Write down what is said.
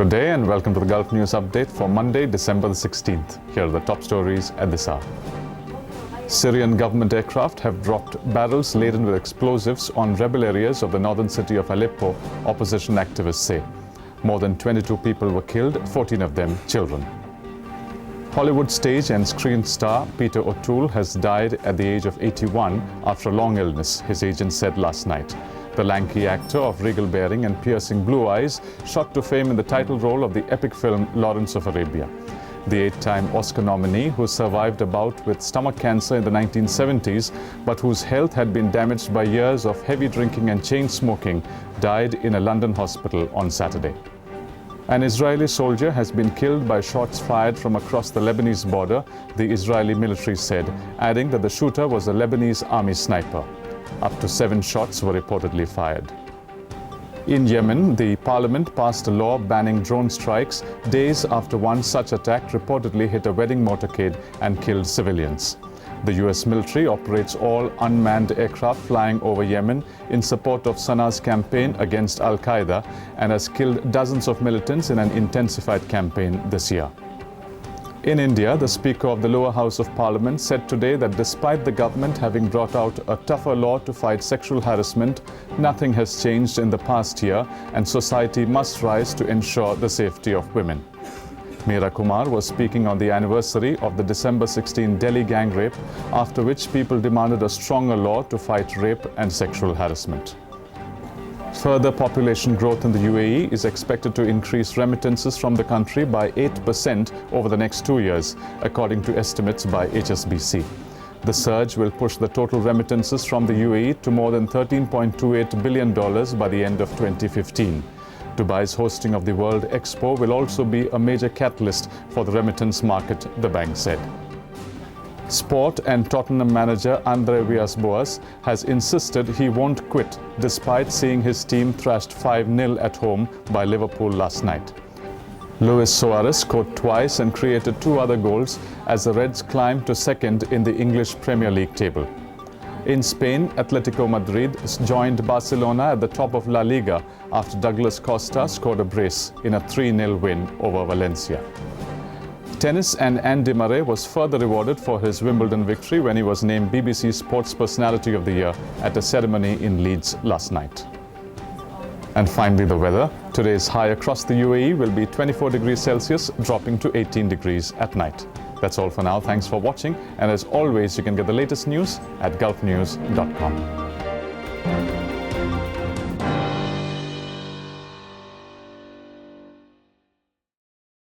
Good day and welcome to the Gulf News Update for Monday, December the 16th. Here are the top stories at this hour. Syrian government aircraft have dropped barrels laden with explosives on rebel areas of the northern city of Aleppo, opposition activists say. More than 22 people were killed, 14 of them children. Hollywood stage and screen star Peter O'Toole has died at the age of 81 after a long illness, his agent said last night. The lanky actor of regal bearing and piercing blue eyes shot to fame in the title role of the epic film Lawrence of Arabia. The 8-time Oscar nominee, who survived a bout with stomach cancer in the 1970s, but whose health had been damaged by years of heavy drinking and chain smoking, died in a London hospital on Saturday. An Israeli soldier has been killed by shots fired from across the Lebanese border, the Israeli military said, adding that the shooter was a Lebanese army sniper. Up to 7 shots were reportedly fired. In Yemen, the parliament passed a law banning drone strikes days after one such attack reportedly hit a wedding motorcade and killed civilians. The US military operates all unmanned aircraft flying over Yemen in support of Sana's campaign against Al-Qaeda and has killed dozens of militants in an intensified campaign this year. In India, the Speaker of the lower house of Parliament said today that despite the government having brought out a tougher law to fight sexual harassment, nothing has changed in the past year and society must rise to ensure the safety of women. Meera Kumar was speaking on the anniversary of the December 16 Delhi gang rape, after which people demanded a stronger law to fight rape and sexual harassment. Further population growth in the UAE is expected to increase remittances from the country by 8% over the next 2 years, according to estimates by HSBC. The surge will push the total remittances from the UAE to more than $13.28 billion by the end of 2015. Dubai's hosting of the World Expo will also be a major catalyst for the remittance market, the bank said. Sport and Tottenham manager Andre Villas-Boas has insisted he won't quit despite seeing his team thrashed 5-0 at home by Liverpool last night. Luis Suarez scored twice and created 2 other goals as the Reds climbed to second in the English Premier League table. In Spain, Atletico Madrid joined Barcelona at the top of La Liga after Douglas Costa scored a brace in a 3-0 win over Valencia. Tennis and Andy Murray was further rewarded for his Wimbledon victory when he was named BBC Sports Personality of the Year at a ceremony in Leeds last night. And finally, the weather. Today's high across the UAE will be 24 degrees Celsius, dropping to 18 degrees at night. That's all for now. Thanks for watching. And as always, you can get the latest news at gulfnews.com.